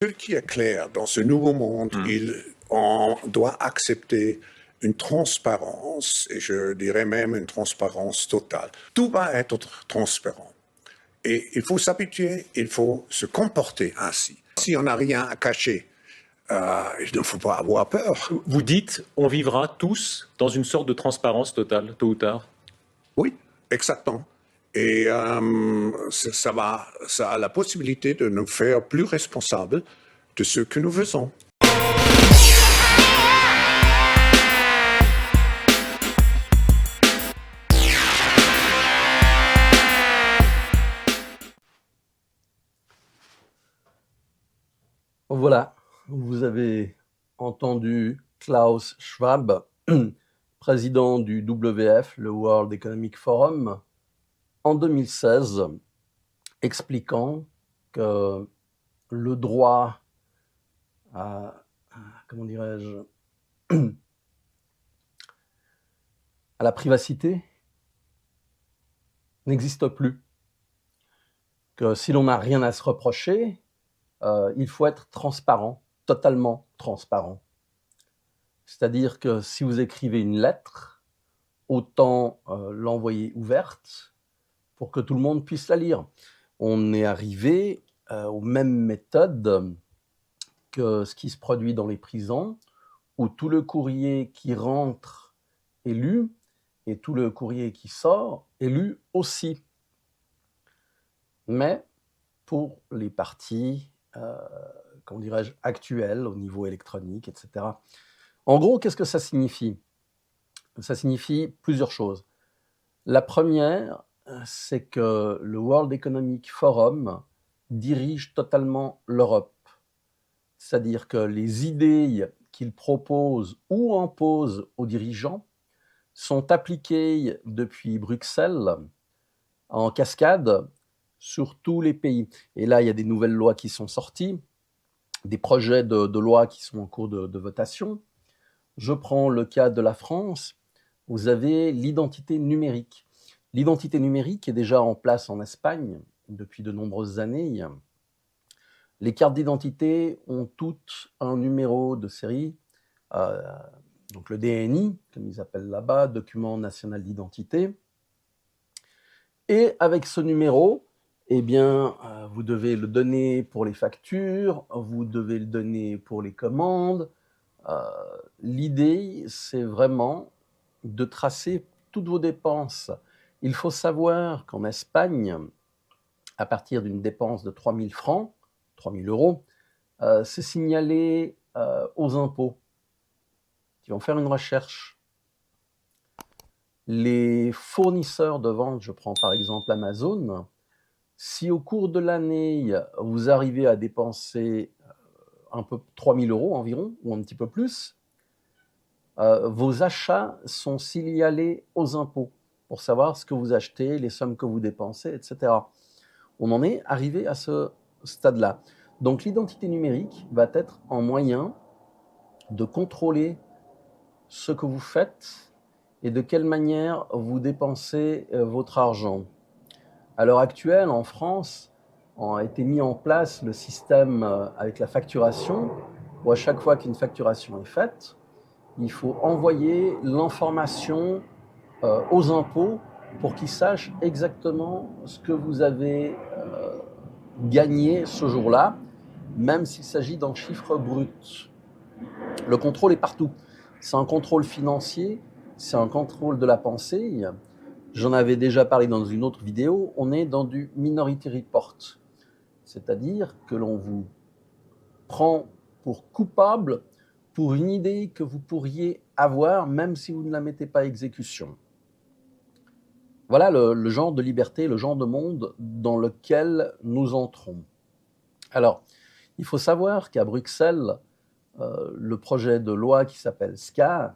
Ce qui est clair dans ce nouveau monde, on doit accepter une transparence, et je dirais même une transparence totale. Tout va être transparent. Et il faut s'habituer, il faut se comporter ainsi. Si on n'a rien à cacher, il ne faut pas avoir peur. Vous dites, on vivra tous dans une sorte de transparence totale, tôt ou tard. Oui, exactement. Et ça a la possibilité de nous faire plus responsables de ce que nous faisons. Voilà, vous avez entendu Klaus Schwab, président du WF, le World Economic Forum, en 2016, expliquant que le droit à, comment dirais-je, à la privacité n'existe plus. Que si l'on n'a rien à se reprocher, il faut être transparent, totalement transparent. C'est-à-dire que si vous écrivez une lettre, autant l'envoyer ouverte pour que tout le monde puisse la lire. On est arrivé aux mêmes méthodes que ce qui se produit dans les prisons, où tout le courrier qui rentre est lu et tout le courrier qui sort est lu aussi. Mais pour les parties, comment dirais-je, actuelles au niveau électronique, etc. En gros, qu'est-ce que ça signifie ? Ça signifie plusieurs choses. La première, c'est que le World Economic Forum dirige totalement l'Europe. C'est-à-dire que les idées qu'il propose ou impose aux dirigeants sont appliquées depuis Bruxelles en cascade sur tous les pays. Et là, il y a des nouvelles lois qui sont sorties, des projets de loi qui sont en cours de votation. Je prends le cas de la France. Vous avez l'identité numérique. L'identité numérique est déjà en place en Espagne depuis de nombreuses années. Les cartes d'identité ont toutes un numéro de série, donc le DNI, comme ils appellent là-bas, document national d'identité. Et avec ce numéro, eh bien, vous devez le donner pour les factures, vous devez le donner pour les commandes. L'idée, c'est vraiment de tracer toutes vos dépenses. Il faut savoir qu'en Espagne, à partir d'une dépense de 3 000 francs, 3 000 euros, c'est signalé aux impôts qui vont faire une recherche. Les fournisseurs de vente, je prends par exemple Amazon, si au cours de l'année, vous arrivez à dépenser un peu 3 000 euros environ, ou un petit peu plus, vos achats sont signalés aux impôts pour savoir ce que vous achetez, les sommes que vous dépensez, etc. On en est arrivé à ce stade-là. Donc l'identité numérique va être un moyen de contrôler ce que vous faites et de quelle manière vous dépensez votre argent. À l'heure actuelle, en France, a été mis en place le système avec la facturation, où à chaque fois qu'une facturation est faite, il faut envoyer l'information aux impôts pour qu'ils sachent exactement ce que vous avez gagné ce jour-là, même s'il s'agit d'un chiffre brut. Le contrôle est partout. C'est un contrôle financier, c'est un contrôle de la pensée. J'en avais déjà parlé dans une autre vidéo, on est dans du Minority Report. C'est-à-dire que l'on vous prend pour coupable pour une idée que vous pourriez avoir, même si vous ne la mettez pas à exécution. Voilà le genre de liberté, le genre de monde dans lequel nous entrons. Alors, il faut savoir qu'à Bruxelles, le projet de loi qui s'appelle SCAR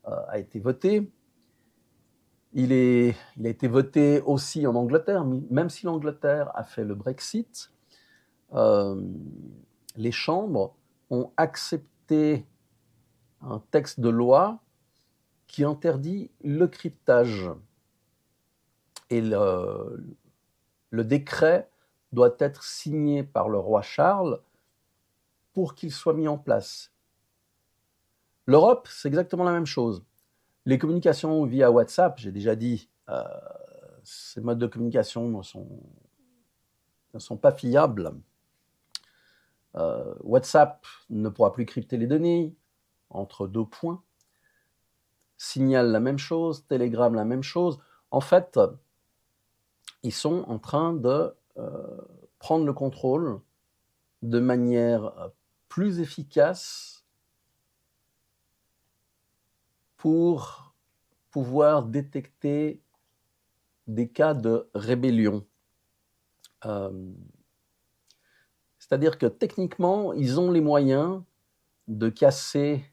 a été voté. Il a été voté aussi en Angleterre, même si l'Angleterre a fait le Brexit. Les chambres ont accepté un texte de loi qui interdit le cryptage. Et le décret doit être signé par le roi Charles pour qu'il soit mis en place. L'Europe, c'est exactement la même chose. Les communications via WhatsApp, j'ai déjà dit, ces modes de communication ne sont pas fiables. WhatsApp ne pourra plus crypter les données entre 2 points. Signal, la même chose. Telegram, la même chose. En fait, ils sont en train de prendre le contrôle de manière plus efficace pour pouvoir détecter des cas de rébellion. C'est-à-dire que techniquement, ils ont les moyens de casser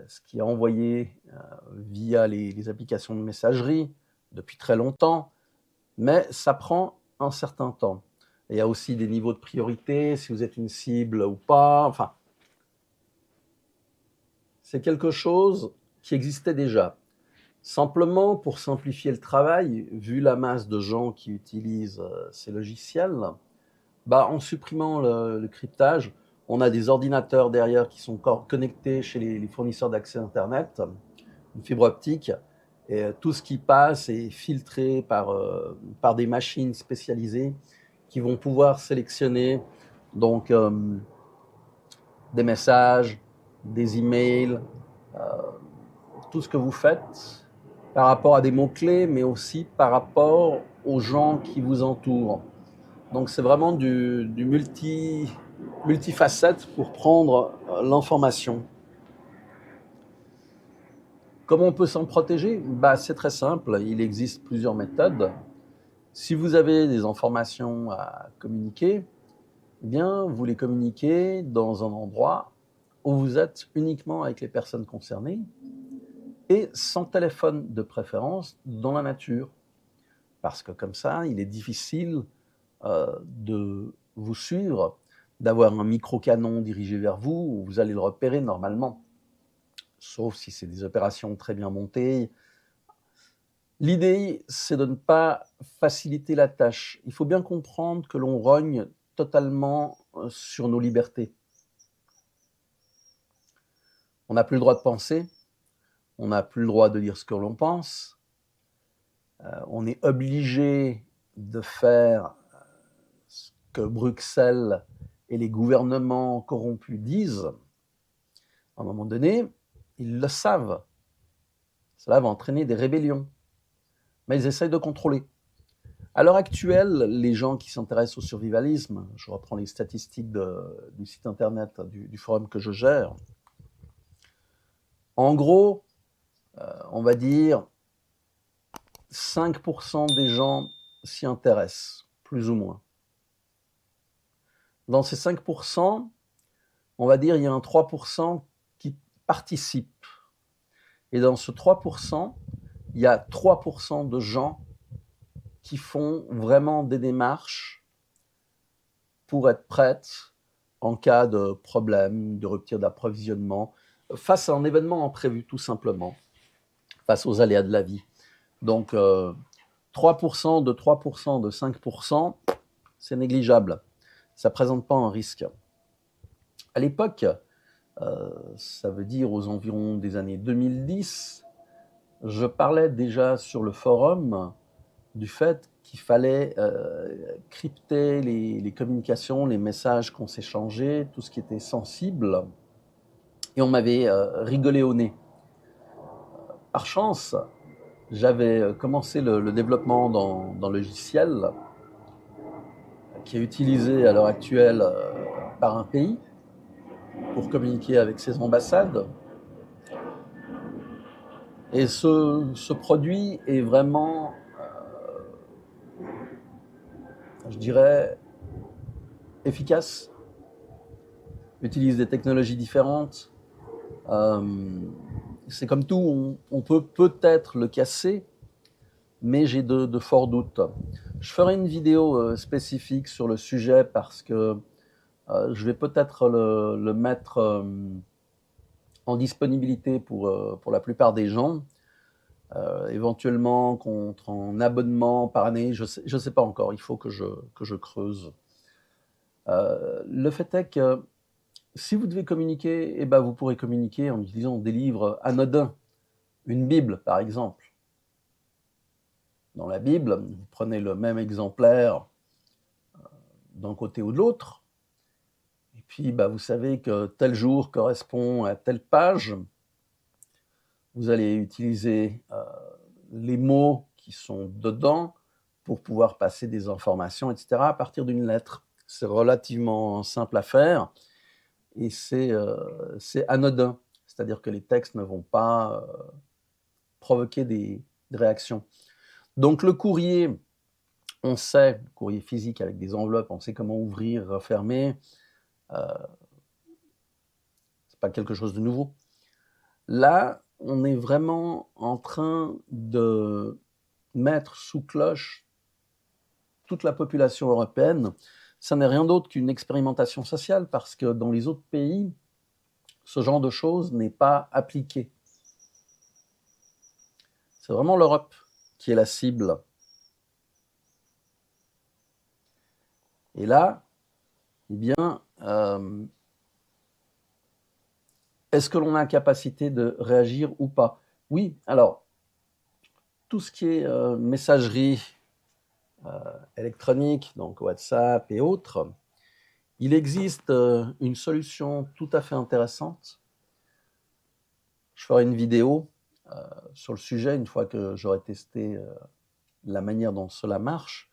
ce qui est envoyé via les applications de messagerie depuis très longtemps, mais ça prend un certain temps. Et il y a aussi des niveaux de priorité, si vous êtes une cible ou pas. Enfin, c'est quelque chose qui existait déjà. Simplement, pour simplifier le travail, vu la masse de gens qui utilisent ces logiciels, en supprimant le cryptage, on a des ordinateurs derrière qui sont connectés chez les fournisseurs d'accès Internet, une fibre optique, et tout ce qui passe est filtré par des machines spécialisées qui vont pouvoir sélectionner donc des messages, des emails, tout ce que vous faites par rapport à des mots-clés, mais aussi par rapport aux gens qui vous entourent. Donc c'est vraiment du multifacette pour prendre l'information. Comment on peut s'en protéger ? C'est très simple, il existe plusieurs méthodes. Si vous avez des informations à communiquer, eh bien, vous les communiquez dans un endroit où vous êtes uniquement avec les personnes concernées et sans téléphone de préférence dans la nature. Parce que comme ça, il est difficile de vous suivre, d'avoir un micro-canon dirigé vers vous, vous allez le repérer normalement. Sauf si c'est des opérations très bien montées. L'idée, c'est de ne pas faciliter la tâche. Il faut bien comprendre que l'on rogne totalement sur nos libertés. On n'a plus le droit de penser, on n'a plus le droit de dire ce que l'on pense, on est obligé de faire ce que Bruxelles et les gouvernements corrompus disent. À un moment donné, ils le savent. Cela va entraîner des rébellions. Mais ils essayent de contrôler. À l'heure actuelle, les gens qui s'intéressent au survivalisme, je reprends les statistiques du site internet du forum que je gère, en gros, on va dire 5% des gens s'y intéressent, plus ou moins. Dans ces 5%, on va dire il y a un 3% qui participe. Et dans ce 3%, il y a 3% de gens qui font vraiment des démarches pour être prêtes en cas de problème, de rupture d'approvisionnement, face à un événement imprévu tout simplement, face aux aléas de la vie. Donc 3% de 3% de 5%, c'est négligeable. Ça ne présente pas un risque. À l'époque, ça veut dire aux environs des années 2010, je parlais déjà sur le forum du fait qu'il fallait crypter les communications, les messages qu'on s'échangeait, tout ce qui était sensible, et on m'avait rigolé au nez. Par chance, j'avais commencé le développement d'un logiciel qui est utilisé à l'heure actuelle par un pays pour communiquer avec ses ambassades. Et ce produit est vraiment, je dirais, efficace, utilise des technologies différentes. C'est comme tout, on peut peut-être le casser, mais j'ai de forts doutes. Je ferai une vidéo spécifique sur le sujet parce que je vais peut-être le mettre en disponibilité pour la plupart des gens, éventuellement contre un abonnement par année, je sais pas encore, il faut que je creuse. Le fait est que Si vous devez communiquer, eh ben, vous pourrez communiquer en utilisant des livres anodins, une Bible par exemple. Dans la Bible, vous prenez le même exemplaire d'un côté ou de l'autre, et puis vous savez que tel jour correspond à telle page. Vous allez utiliser les mots qui sont dedans pour pouvoir passer des informations, etc., à partir d'une lettre. C'est relativement simple à faire et c'est anodin. C'est-à-dire que les textes ne vont pas provoquer des réactions. Donc le courrier, on sait, le courrier physique avec des enveloppes, on sait comment ouvrir, refermer. C'est pas quelque chose de nouveau. Là, on est vraiment en train de mettre sous cloche toute la population européenne. Ça n'est rien d'autre qu'une expérimentation sociale parce que dans les autres pays, ce genre de choses n'est pas appliqué. C'est vraiment l'Europe qui est la cible. Et là, eh bien, est-ce que l'on a la capacité de réagir ou pas? Oui, alors, tout ce qui est messagerie électronique, donc WhatsApp et autres, il existe une solution tout à fait intéressante. Je ferai une vidéo sur le sujet une fois que j'aurai testé la manière dont cela marche,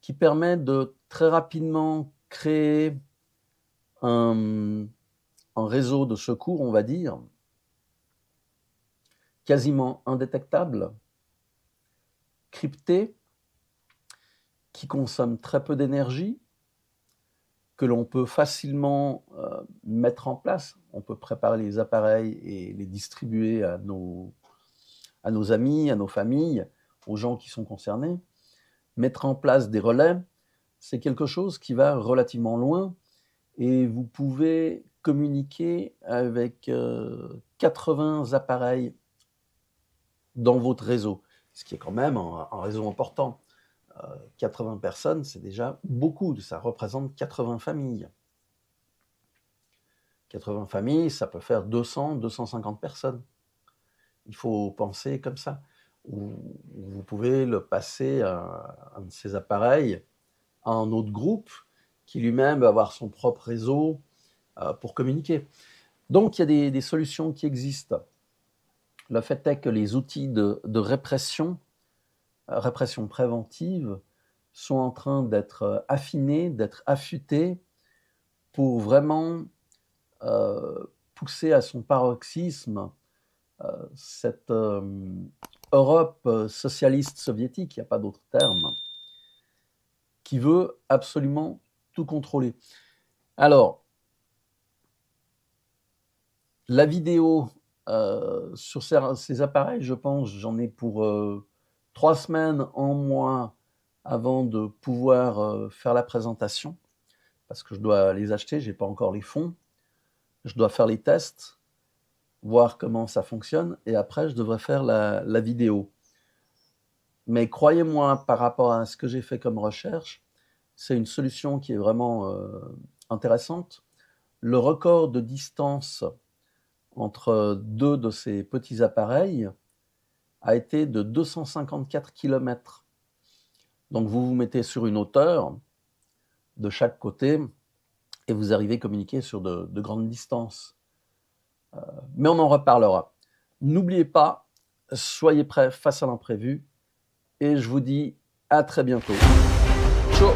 qui permet de très rapidement créer un réseau de secours, on va dire, quasiment indétectable, crypté, qui consomme très peu d'énergie, que l'on peut facilement mettre en place. On peut préparer les appareils et les distribuer à nos amis, à nos familles, aux gens qui sont concernés. Mettre en place des relais, c'est quelque chose qui va relativement loin et vous pouvez communiquer avec 80 appareils dans votre réseau, ce qui est quand même un réseau important. 80 personnes, c'est déjà beaucoup, ça représente 80 familles. 80 familles, ça peut faire 200, 250 personnes. Il faut penser comme ça. Vous pouvez le passer à un de ces appareils à un autre groupe qui lui-même va avoir son propre réseau pour communiquer. Donc, il y a des solutions qui existent. Le fait est que les outils de répression préventive, sont en train d'être affinés, d'être affûtés pour vraiment pousser à son paroxysme cette Europe socialiste soviétique, il n'y a pas d'autre terme, qui veut absolument tout contrôler. Alors, la vidéo sur ces appareils, je pense, j'en ai pour 3 semaines en moins avant de pouvoir faire la présentation, parce que je dois les acheter, je n'ai pas encore les fonds, je dois faire les tests, voir comment ça fonctionne, et après je devrais faire la vidéo. Mais croyez-moi, par rapport à ce que j'ai fait comme recherche, c'est une solution qui est vraiment intéressante. Le record de distance entre deux de ces petits appareils a été de 254 km. Donc vous vous mettez sur une hauteur de chaque côté et vous arrivez à communiquer sur de grandes distances. Mais on en reparlera. N'oubliez pas, soyez prêts face à l'imprévu et je vous dis à très bientôt. Ciao!